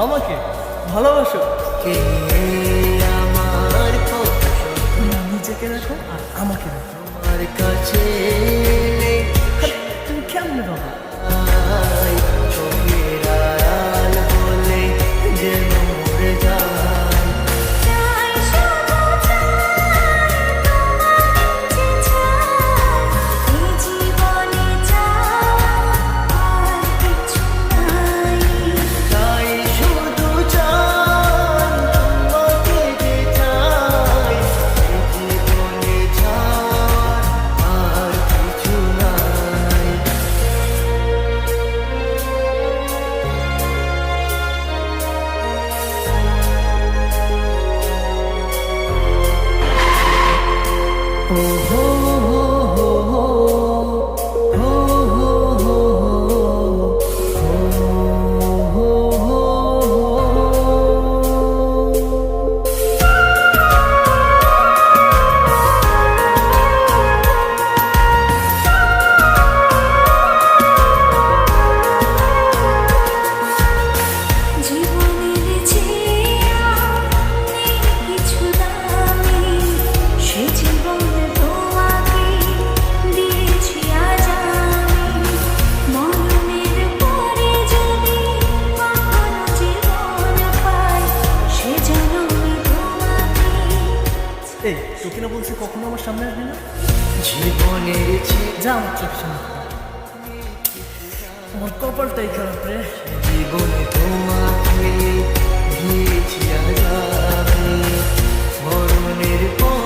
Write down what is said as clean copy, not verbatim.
আমাকে ভালোবাসো? কে আমার তুমি নিজেকে রাখো আর আমাকে রাখো। আমার কাছে তুমি কেমনে বাবা? চোখের আড়াল বলে যে মরে যায়। তাই শুধু চাই তোমাকে যে চাই, এই জীবনে চাই আর কিছু নাই। ও হো হো হো হো, হো হো হো হো, হো হো হো। জীবনের চেয়ে নেই কিছু দামি, সে জীবন তোমাকে দিয়েছি আজ আমি। মরণের পরে যদি কখনো জীবন পাই, সে জন্মে তোমাকে। এই তোকে না বলছি কখনো আমার সামনে আসবি না? জীবনের যা আমার চোখ সামনে। আমার কপালটাই খারাপ রে। জীবনে তোমাকে দিয়েছি আজ আমি, মরণের পর